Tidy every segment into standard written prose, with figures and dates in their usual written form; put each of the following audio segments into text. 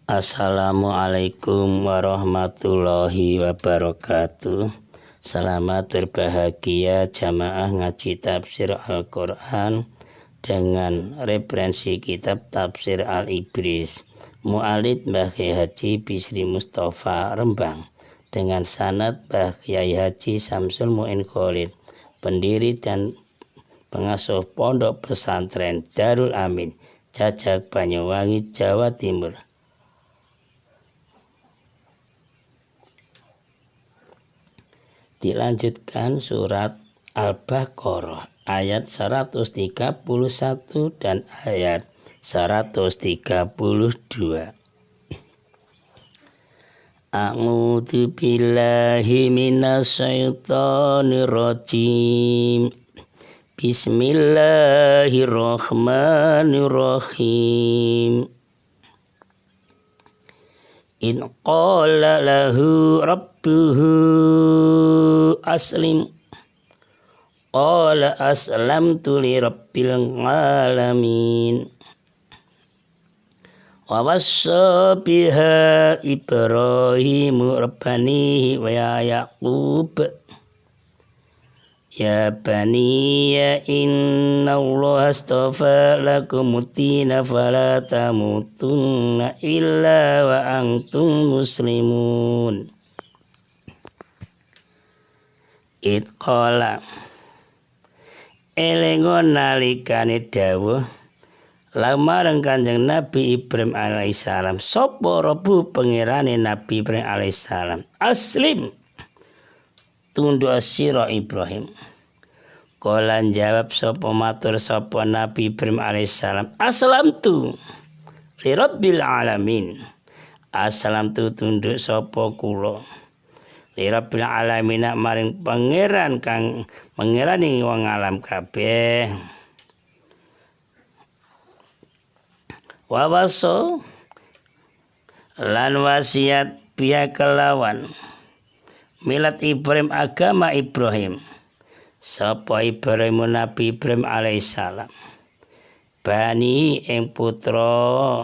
Assalamualaikum warahmatullahi wabarakatuh. Selamat berbahagia jamaah ngaji tafsir Al-Quran dengan referensi kitab Tafsir Al-Ibris Mu'alid Mbah Kyai Haji Bisri Mustafa Rembang dengan sanad Mbah Kyai Haji Samsul Mu'in Khalid, pendiri dan pengasuh Pondok Pesantren Darul Amin, Cacak, Banyuwangi, Jawa Timur. Dilanjutkan surat Al-Baqarah ayat 131 dan ayat 132. A'udzu billahi minasyaitonir rajim. Bismillahirrahmanirrahim. In qala lahu rabbuhu aslim qala aslamtu li rabbil alamin. Wa wassa biha Ibrahimu rabbanihi wa Yaqub ya baniya inna Allah astafa lakumuddina fala tamutunna illa wa antum muslimun. Itqala elengon nalikane dawuh lamarang Kanjeng Nabi Ibrahim alaihissalam, sapa Rabbu pangerane Nabi Ibrahim alaihissalam, aslim tunduk sira Ibrahim. Kala jawab sapa matur sapa Nabi Ibrahim alaihissalam, aslamtu li rabbil alamin. Aslamtu tunduk sapa kula li rabbil alamin maring pangeran kang pangerani wong alam kabeh. Wawaso lan wasiat pihak kelawan milat Ibrahim agama Ibrahim sapa Ibrahim Nabi Ibrahim alaihissalam bani ing putra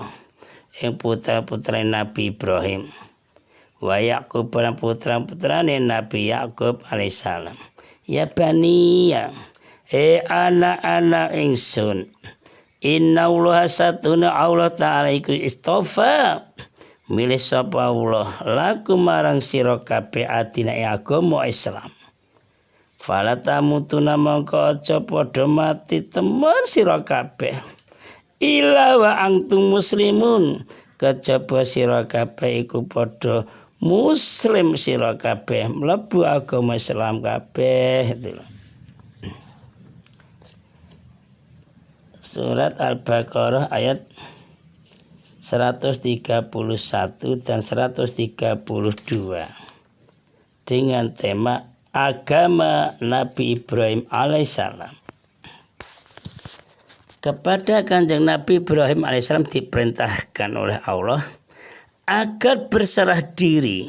Nabi Ibrahim wa Yaqub lan putra-putrane Nabi Yaqub alaihissalam. Ya bani ya anak-anak ingsun, inna Allah satuna Allah ta'ala iku istofa milih sapa Allah laku marang sira kabeh adina agama Islam. Fala tamutuna mongko aja padha mati temen sira kabeh illa wa antum muslimun, kejaba sira kabeh iku padha muslim sira kabeh mlebu agama Islam kabeh. Surat Al-Baqarah ayat 131 dan 132 dengan tema agama Nabi Ibrahim alaihissalam. Kepada Kanjeng Nabi Ibrahim alaihissalam diperintahkan oleh Allah agar berserah diri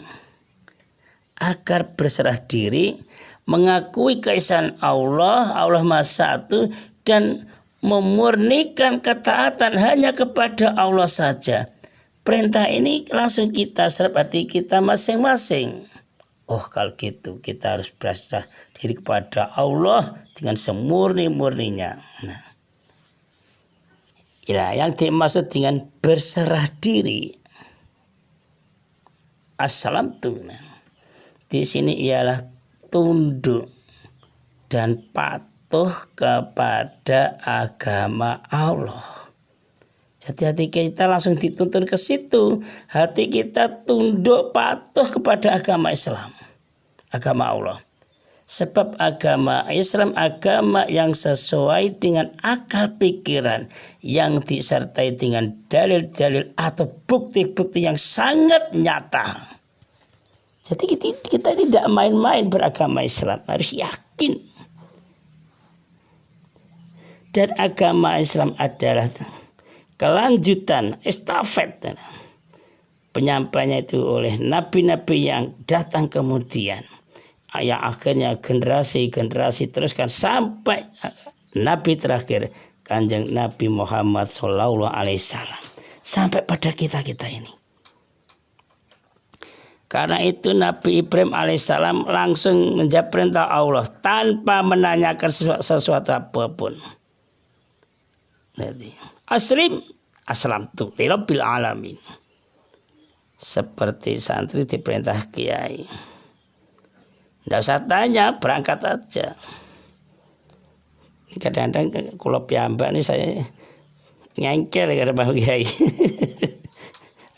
mengakui keesaan Allah Maha Satu dan memurnikan ketaatan hanya kepada Allah saja. Perintah ini langsung kita serap hati kita masing-masing. Oh, kalau gitu kita harus berserah diri kepada Allah dengan semurni-murninya. Nah, ya, yang dimaksud dengan berserah diri aslamtu di sini ialah tunduk dan patuh kepada agama Allah. Jadi hati kita langsung dituntun ke situ. Hati kita tunduk patuh kepada agama Islam, agama Allah. Sebab agama Islam agama yang sesuai dengan akal pikiran, yang disertai dengan dalil-dalil atau bukti-bukti yang sangat nyata. Jadi kita tidak main-main beragama Islam, harus yakin. Dan agama Islam adalah kelanjutan estafet penyampainya itu oleh nabi-nabi yang datang kemudian, yang akhirnya generasi teruskan sampai nabi terakhir Kanjeng Nabi Muhammad SAW sampai pada kita ini. Karena itu Nabi Ibrahim alaihissalam langsung menjawab perintah Allah tanpa menanyakan sesuatu apapun. Jadi, aslamtu lirabbil alamin. Seperti santri diperintah kiai. Tidak usah tanya, berangkat aja. Kadang-kadang kalau piyambak ini saya ngengkel karena Bang Kiai.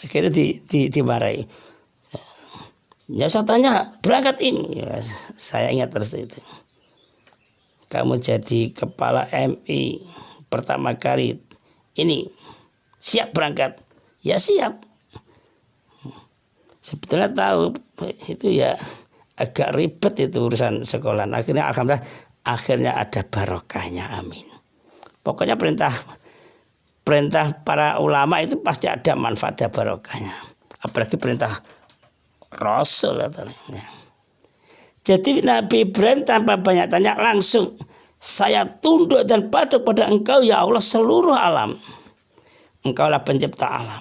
Akhirnya dimarahi. Ya usah tanya, berangkat ini. Ya, saya ingat terus itu. Kamu jadi kepala MI pertama kali ini siap berangkat? Ya siap. Sebetulnya tahu itu ya agak ribet itu urusan sekolah. Akhirnya alhamdulillah akhirnya ada barokahnya, amin. Pokoknya perintah para ulama itu pasti ada manfaat dan barokahnya. Apalagi perintah Rasul. Jadi Nabi Ibrahim tanpa banyak tanya langsung, saya tunduk dan patuh pada engkau ya Allah seluruh alam. Engkaulah pencipta alam,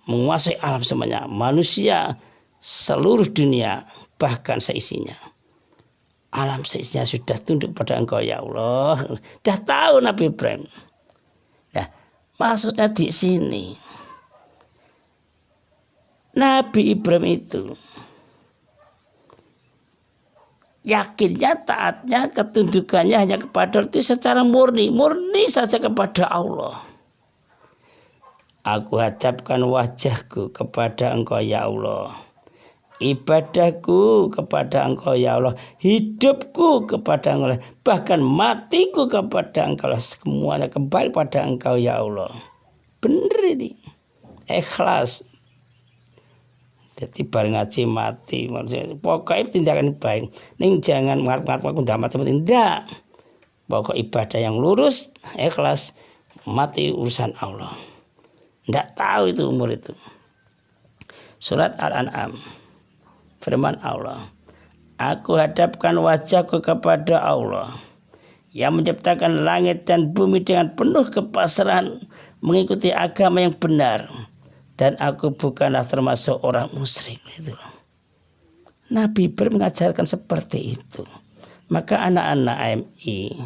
menguasai alam semuanya, manusia, seluruh dunia, bahkan seisinya. Alam seisinya sudah tunduk pada engkau ya Allah. Dah tahu Nabi Ibrahim. Nah, maksudnya di sini Nabi Ibrahim itu yakinnya, taatnya, ketundukannya hanya kepada Allah itu secara murni saja kepada Allah. Aku hadapkan wajahku kepada engkau ya Allah, ibadahku kepada engkau ya Allah, hidupku kepada engkau, bahkan matiku kepada engkau, semuanya kembali pada engkau ya Allah. Bener ini, ikhlas. Jadi bareng ngaji mati, pokoknya tindakan baik. Ning jangan ngarep-ngarep aku ndak mati, tidak. Pokok ibadah yang lurus, ikhlas, mati urusan Allah. Ndak tahu itu umur itu. Surat Al-An'am, firman Allah, aku hadapkan wajahku kepada Allah yang menciptakan langit dan bumi dengan penuh kepasrahan mengikuti agama yang benar. Dan aku bukanlah termasuk orang musyrik. Itu. Nabi Ibrahim mengajarkan seperti itu. Maka anak-anak AMI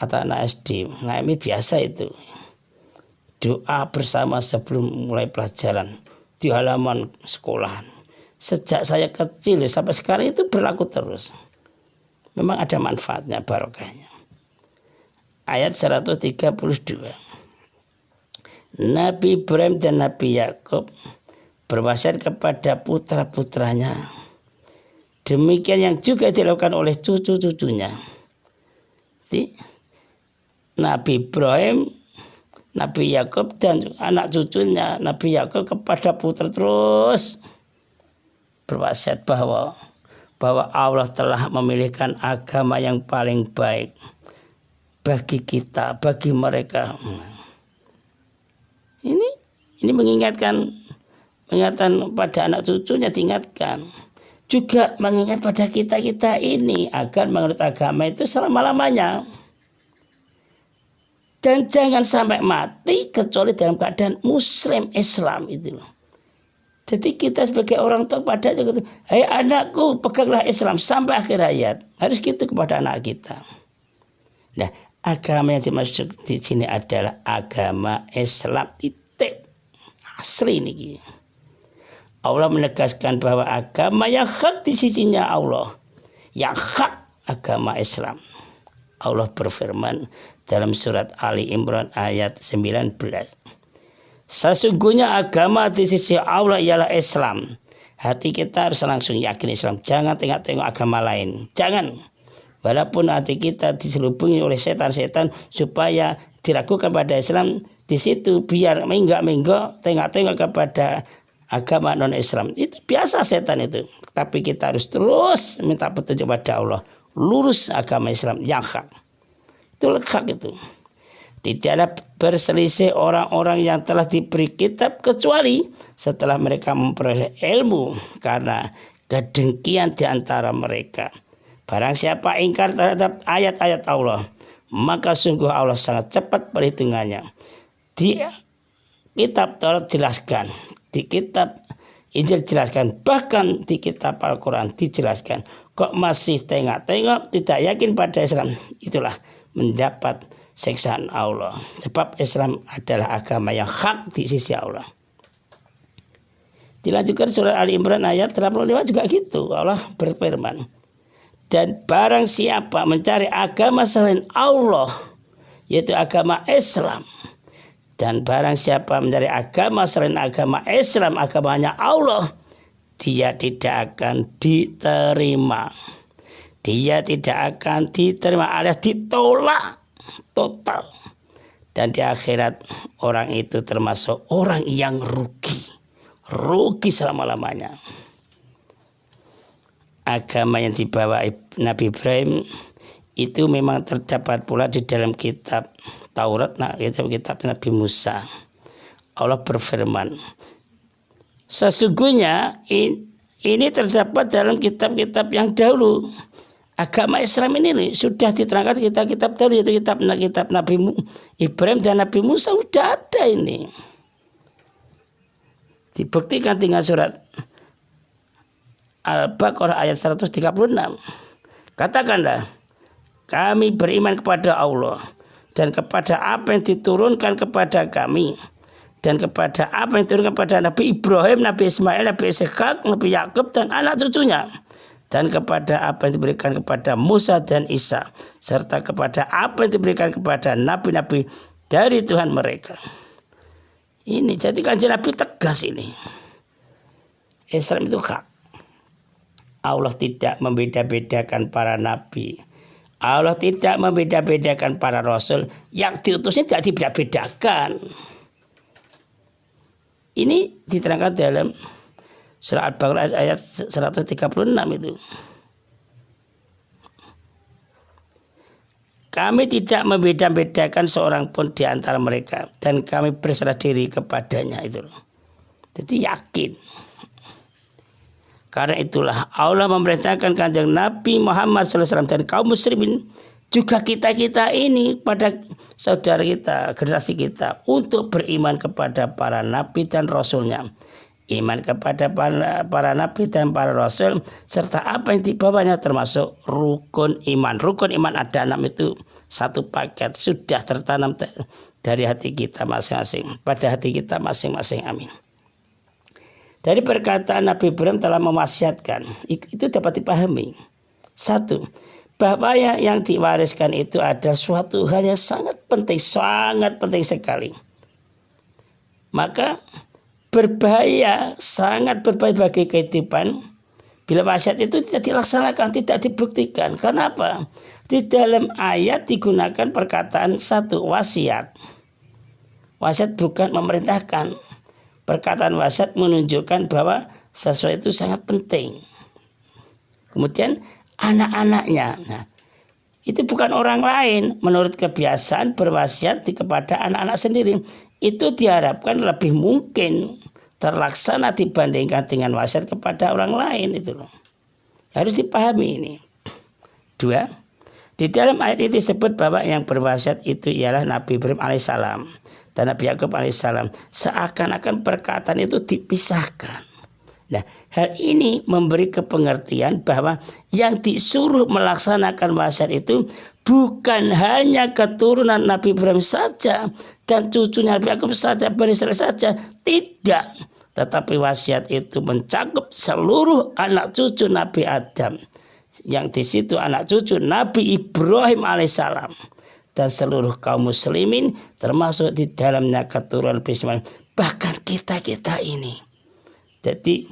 atau anak SD, AMI biasa itu. Doa bersama sebelum mulai pelajaran di halaman sekolahan. Sejak saya kecil sampai sekarang itu berlaku terus. Memang ada manfaatnya, barokahnya. Ayat 132. Nabi Ibrahim dan Nabi Yakub berwasiat kepada putra-putranya. Demikian yang juga dilakukan oleh cucu-cucunya. Jadi, Nabi Ibrahim, Nabi Yakub dan anak cucunya Nabi Yakub kepada putra terus berwasiat bahwa Allah telah memilihkan agama yang paling baik bagi kita, bagi mereka. Ini mengingatkan pada anak cucunya, diingatkan. Juga mengingat pada kita ini agar menurut agama itu selama-lamanya. Dan jangan sampai mati kecuali dalam keadaan muslim Islam itu loh. Jadi kita sebagai orang tua pada itu, hai anakku peganglah Islam sampai akhir hayat. Harus gitu kepada anak kita. Nah, agama yang dimaksud di sini adalah agama Islam, titik asli ini. Allah menegaskan bahwa agama yang hak di sisinya Allah, yang hak agama Islam. Allah berfirman dalam surat Ali Imran ayat 19. Sesungguhnya agama di sisi Allah ialah Islam. Hati kita harus langsung yakin Islam. Jangan tengok-tengok agama lain. Jangan. Walaupun hati kita diselubungi oleh setan-setan supaya diragukan pada Islam, di situ biar menggak tengok-tengok kepada agama non-Islam. Itu biasa setan itu. Tapi kita harus terus minta petunjuk pada Allah. Lurus agama Islam yang hak. Itu hak itu. Tidaklah berselisih orang-orang yang telah diberi kitab kecuali setelah mereka memperoleh ilmu karena kedengkian di antara mereka. Barang siapa ingkar terhadap ayat-ayat Allah, maka sungguh Allah sangat cepat perhitungannya. Di kitab Taurat jelaskan, di kitab Injil jelaskan, bahkan di kitab Al-Quran dijelaskan. Kok masih tengok-tengok tidak yakin pada Islam, itulah mendapat siksaan Allah. Sebab Islam adalah agama yang hak di sisi Allah. Dilanjutkan surah Ali Imran ayat 85 juga gitu. Allah berfirman, dan barang siapa mencari agama selain Allah, yaitu agama Islam, dan barang siapa mencari agama selain agama Islam, agamanya Allah, dia tidak akan diterima. Dia tidak akan diterima alias ditolak total. Dan di akhirat orang itu termasuk orang yang rugi. Rugi selama-lamanya. Agama yang dibawa Nabi Ibrahim itu memang terdapat pula di dalam kitab Taurat, kitab Nabi Musa. Allah berfirman, sesungguhnya ini terdapat dalam kitab-kitab yang dahulu. Agama Islam ini sudah diterangkan kitab-kitab dahulu, yaitu kitab Nabi Ibrahim dan Nabi Musa, sudah ada ini. Dibuktikan dengan surat Al-Baqarah ayat 136. Katakanlah, kami beriman kepada Allah dan kepada apa yang diturunkan kepada kami dan kepada apa yang diturunkan kepada Nabi Ibrahim, Nabi Ismail, Nabi Ishak, Nabi Yakub dan anak cucunya, dan kepada apa yang diberikan kepada Musa dan Isa, serta kepada apa yang diberikan kepada nabi-nabi dari Tuhan mereka. Ini jadi kanjeng Nabi tegas ini. Islam itu hak. Allah tidak membeda-bedakan para nabi. Allah tidak membeda-bedakan para rasul. Yang diutusnya tidak dibeda-bedakan. Ini diterangkan dalam surah Al-Baqarah ayat 136 itu. Kami tidak membeda-bedakan seorang pun di antara mereka, dan kami berserah diri kepadanya itu. Jadi yakin. Karena itulah Allah memerintahkan kanjeng Nabi Muhammad SAW dan kaum muslimin, juga kita-kita ini, pada saudara kita, generasi kita, untuk beriman kepada para nabi dan rasulnya. Iman kepada para nabi dan para rasul serta apa yang dibawanya termasuk rukun iman. Rukun iman ada 6 itu satu paket, sudah tertanam dari hati kita masing-masing, pada hati kita masing-masing. Amin. Dari perkataan Nabi Ibrahim telah mewasiatkan, itu dapat dipahami. 1. Bahwa yang diwariskan itu adalah suatu hal yang sangat penting sekali. Maka berbahaya, sangat berbahaya bagi kehidupan bila wasiat itu tidak dilaksanakan, tidak dibuktikan. Kenapa? Di dalam ayat digunakan perkataan 1, wasiat. Wasiat bukan memerintahkan. Perkataan wasiat menunjukkan bahwa sesuatu itu sangat penting. Kemudian anak-anaknya, itu bukan orang lain. Menurut kebiasaan berwasiat kepada anak-anak sendiri, itu diharapkan lebih mungkin terlaksana dibandingkan dengan wasiat kepada orang lain. Itu loh. Harus dipahami ini. 2. Di dalam ayat ini disebut bahwa yang berwasiat itu ialah Nabi Ibrahim alaihissalam dan Nabi Yakub alaihissalam. Seakan-akan perkataan itu dipisahkan. Nah, hal ini memberi kepengertian bahwa yang disuruh melaksanakan wasiat itu bukan hanya keturunan Nabi Ibrahim saja dan cucunya Nabi Yakub saja, Bani Israil saja, tidak. Tetapi wasiat itu mencakup seluruh anak cucu Nabi Adam, yang di situ anak cucu Nabi Ibrahim alaihissalam, dan seluruh kaum muslimin, termasuk di dalamnya keturunan Nabi Ismail, bahkan kita ini. Jadi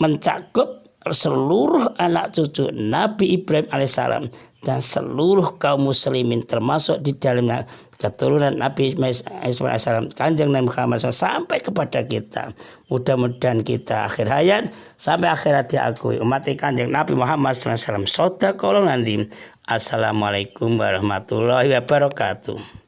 mencakup seluruh anak cucu Nabi Ibrahim alaihissalam dan seluruh kaum muslimin, termasuk di dalamnya keturunan Nabi Ismail alaihissalam, kanjeng Nabi Muhammad SAW, sampai kepada kita. Mudah-mudahan kita akhir hayat sampai akhirat diakui umat kanjeng Nabi Muhammad SAW. Shadaqallahul adzim. Assalamualaikum warahmatullahi wabarakatuh.